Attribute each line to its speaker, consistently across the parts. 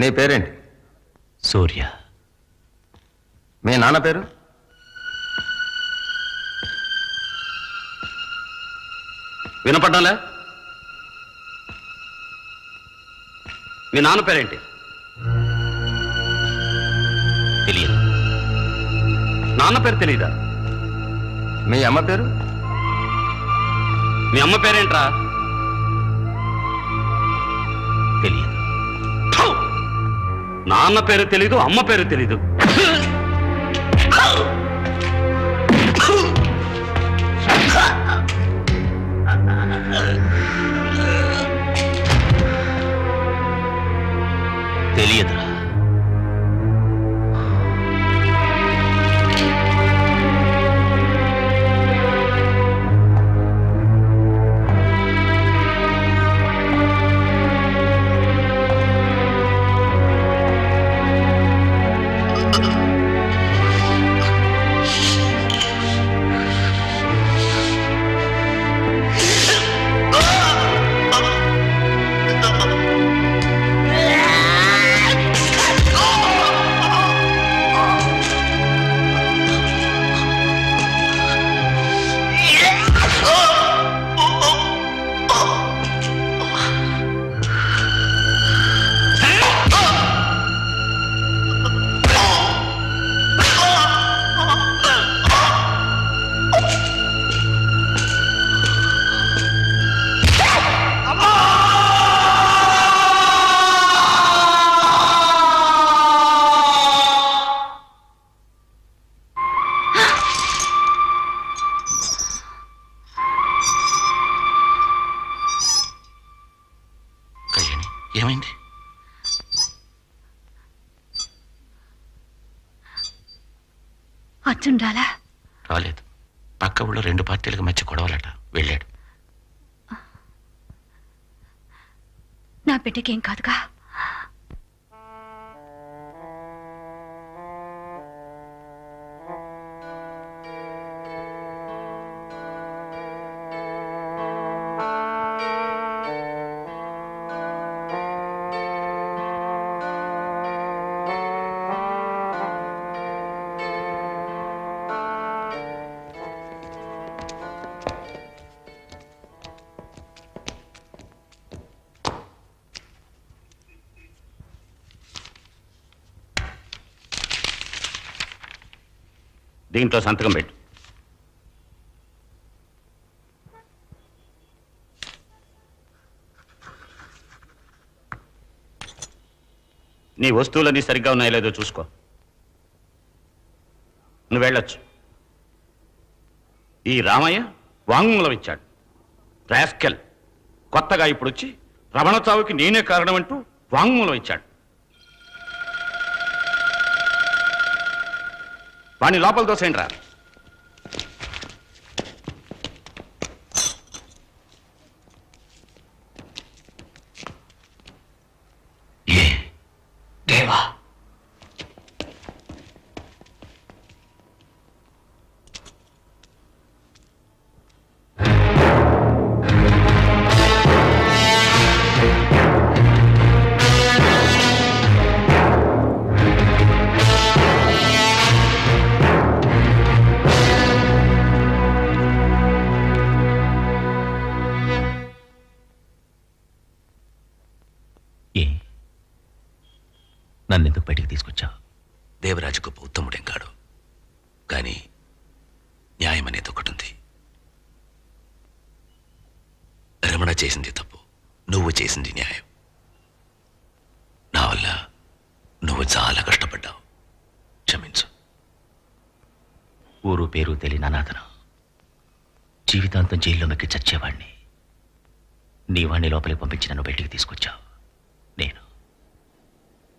Speaker 1: నీ పేరేంటి?
Speaker 2: సూర్య.
Speaker 1: మీ నాన్న పేరు?
Speaker 3: వినపడ్డాలే? మీ నాన్న పేరేంటి?
Speaker 2: తెలియదు.
Speaker 3: నాన్న పేరు తెలీదా?
Speaker 1: మీ అమ్మ పేరు?
Speaker 3: మీ అమ్మ పేరేంట్రా?
Speaker 2: తెలియదు.
Speaker 3: థు! నాన్న పేరు తెలీదు, అమ్మ పేరు తెలీదు.
Speaker 2: తెలియదురా.
Speaker 4: ఏమైంది?
Speaker 5: అర్జున్ రాలా?
Speaker 4: రాలేదు. పక్క ఊళ్ళో 2 పార్టీలకు మధ్య గొడవలట, వెళ్ళాడు.
Speaker 5: నా బిడ్డకేం కాదుగా?
Speaker 3: దీంట్లో సంతకం పెట్టు. నీ వస్తువులన్నీ సరిగ్గా ఉన్నాయో లేదో చూసుకో. నువ్వు వెళ్ళొచ్చు. ఈ రామయ్య వాంగ్మూలం ఇచ్చాడు. రాస్కెల్ కొత్తగా ఇప్పుడు వచ్చి రమణ చావుకి నేనే కారణం అంటూ వాంగ్మూలం ఇచ్చాడు. వాణ్ణి లోపల దోసేయండి రా.
Speaker 4: దేవా,
Speaker 2: నన్నెందుకు బయటికి తీసుకొచ్చావు?
Speaker 4: దేవరాజు గొప్ప ఉత్తముడేం కాడు, కానీ న్యాయం అనేది ఒకటి ఉంది. రమణ చేసింది తప్పు, నువ్వు చేసింది న్యాయం. నా వల్ల నువ్వు చాలా కష్టపడ్డావు, క్షమించు.
Speaker 2: ఊరు పేరు తెలియని అనాథను జీవితాంతం జైల్లో మెక్కి చచ్చేవాణ్ణి నీ వాణ్ణి లోపలికి పంపించి నన్ను బయటికి తీసుకొచ్చావు. నేను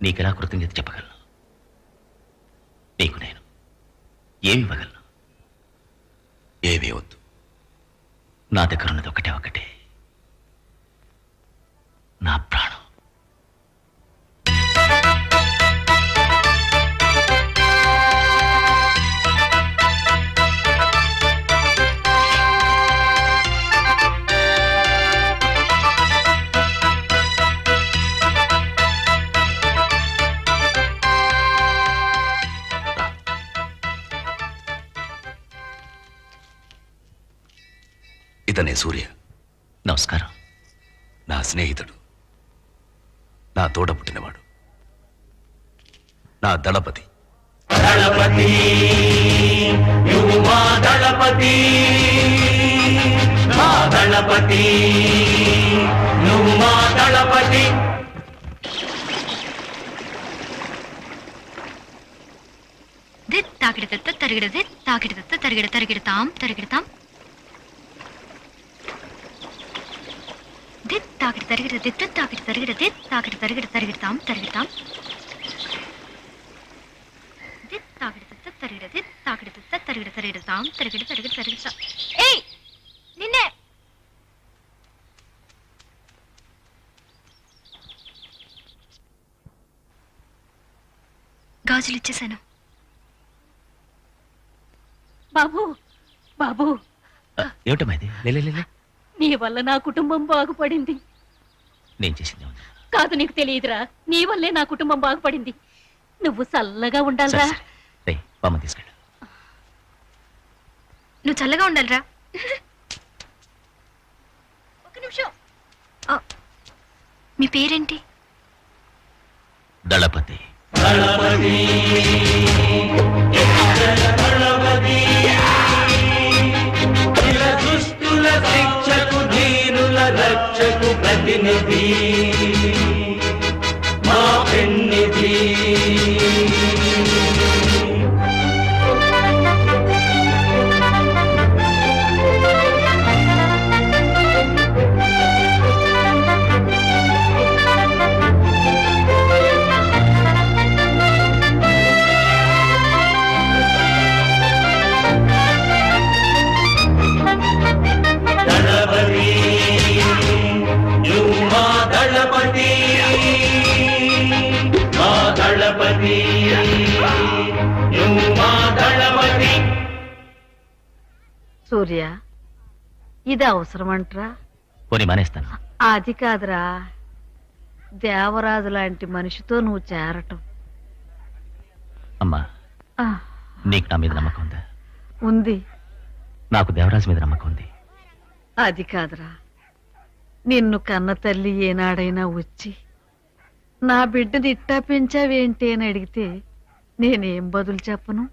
Speaker 2: నీకెలా కృతజ్ఞత చెప్పగలను? నీకు నేను ఏమి ఇవ్వగలను?
Speaker 4: ఏమీ వద్దు.
Speaker 2: నా దగ్గర ఉన్నది ఒకటే, నా ప్రాణం.
Speaker 4: ఇతనే సూర్య,
Speaker 2: నమస్కారం.
Speaker 4: నా స్నేహితుడు, నా తోడ పుట్టినవాడు, నా దళపతి.
Speaker 6: దళపతి నువ్వు మా దళపతి, మా దళపతి నువ్వు మా దళపతి.
Speaker 5: దిత్ తాకిడదత్త తరిగిడది తాకిడదత్త తరిగిడతాం తరిగిడతాం. దిత్ తాకిడి తరిగిడదిత్త తాకిడి తరిగిడది తాకిడి తరిగిడతాం తరిగిడతాం. దిత్ తాకిడదత్త తరిగిడది తాకిడదత్త తరిగిడతాం తరిగిడతాం. ఏయ్ నిన్నే. గాజులు ఇచ్చేశాను.
Speaker 7: బాబు బాబు,
Speaker 2: ఏమిటమ్మా ఇది? లే.
Speaker 7: నీ వల్ల నా కుటుంబం బాగుపడింది.
Speaker 2: నేను చేసింది ఏముంది?
Speaker 7: కాదు, నీకు తెలియదురా, నీ వల్లే నా కుటుంబం బాగుపడింది. నువ్వు చల్లగా ఉండాలిరా.
Speaker 2: బామ్మ తీసుకెళ్ళు.
Speaker 5: నువ్వు చల్లగా ఉండాలిరా. ఒక నిమిషం. మీ పేరేంటి?
Speaker 2: దళపతి.
Speaker 6: దళపతి దళపతి దుష్టుల శిక్షకు ధీరుల రక్షకు ప్రతినిధి మా పెన్నిధి.
Speaker 7: సూర్య, ఇది అవసరమంటరా?
Speaker 2: పోనీ మానేస్తాను.
Speaker 7: అది కాదురా, దేవరాజు లాంటి మనిషితో నువ్వు చేరటం.
Speaker 2: అమ్మా,
Speaker 7: ఆ,
Speaker 2: నీకు నా మీద నమ్మకం ఉందా?
Speaker 7: ఉంది.
Speaker 2: నాకు దేవరాజు మీద నమ్మకం ఉంది.
Speaker 7: అది కాదురా, నిన్ను కన్న తల్లి ఏనాడైనా వచ్చి నా బిడ్డని ఇట్టా పెంచావేంటి అని అడిగితే నేనేం బదులు చెప్పను?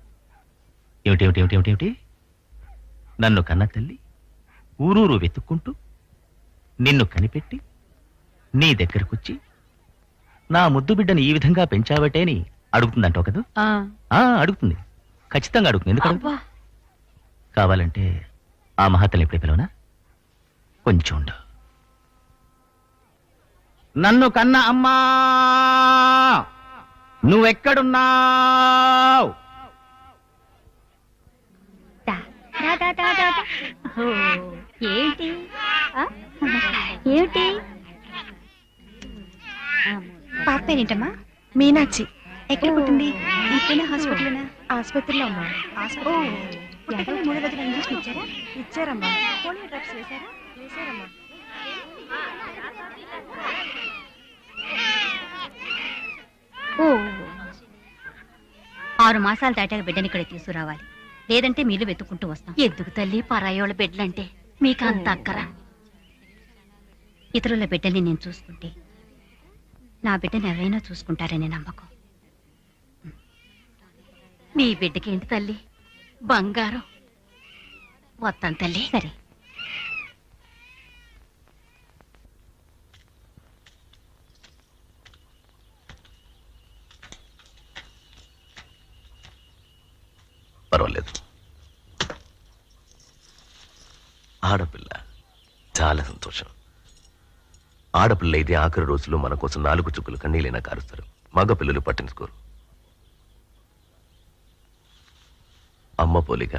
Speaker 2: ఏమిటి? నన్ను కన్న తల్లి ఊరూరు వెతుక్కుంటూ నిన్ను కనిపెట్టి నీ దగ్గరకొచ్చి నా ముద్దు బిడ్డని ఈ విధంగా పెంచావటే అని అడుగుతుందంటావు కదా? అడుగుతుంది, ఖచ్చితంగా అడుగుతుంది. ఎందుకు అడుగుతా? కావాలంటే ఆ మహాతల్లి ఎప్పుడే పిలవనా? కొంచెం ఉండు. నన్ను కన్న అమ్మా, నువ్వెక్కడున్నావు?
Speaker 5: ఏంటి ఏమిటి? పాప పేరేంటమ్మా? మీనాక్షి. ఎక్కడ పుట్టింది? ఇక్కడే హాస్పిటల్. ఆసుపత్రిలో అమ్మా. వెంటనే 3 రోజుల ఇంజక్షన్ ఇచ్చారా? ఇచ్చారమ్మా. పోలియో డ్రాప్స్ వేశారా? వేశారమ్మా. ఓ 6 మాసాలు దాటాక బిడ్డని ఇక్కడ తీసుకురావాలి, లేదంటే మీరు వెతుక్కుంటూ వస్తాం.
Speaker 7: ఎందుకు తల్లి పరాయోళ్ళ బిడ్డలంటే మీకు అంత అక్కరా?
Speaker 5: ఇతరుల బిడ్డల్ని నేను చూసుకుంటే నా బిడ్డని ఎవరైనా చూసుకుంటారనే నమ్మకం.
Speaker 7: నీ బిడ్డకేంటి తల్లి, బంగారం. వస్తాను తల్లి.
Speaker 5: సరే.
Speaker 4: పర్వాలేదు, ఆడపిల్ల. చాలా సంతోషం. ఆడపిల్ల అయితే ఆఖరి రోజుల్లో మన కోసం 4 చుక్కలు కన్నీళ్ళైనా కారుస్తారు. మగపిల్లలు పట్టించుకోరు. అమ్మ పోలిక,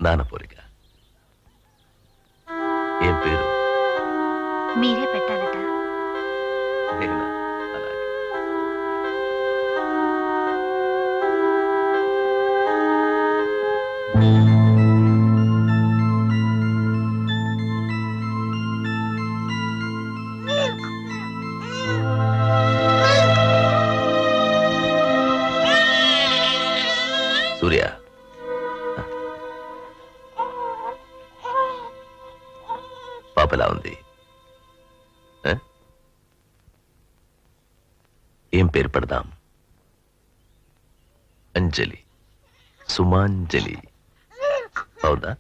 Speaker 4: నాన్న పోలిక. ఏం పేరు?
Speaker 5: మీరే పెట్టాలట.
Speaker 4: నేనా? అలాగే. సూర్య, పాప ఎలా ఉంది? ఆ? ఏం పేరు పెడదాం? అంజలి, సుమాంజలి. అవునా?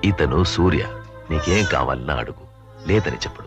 Speaker 4: ఇతను సూర్య. నీకేం కావాలన్నా అడుగు, లేదని చెప్పడు.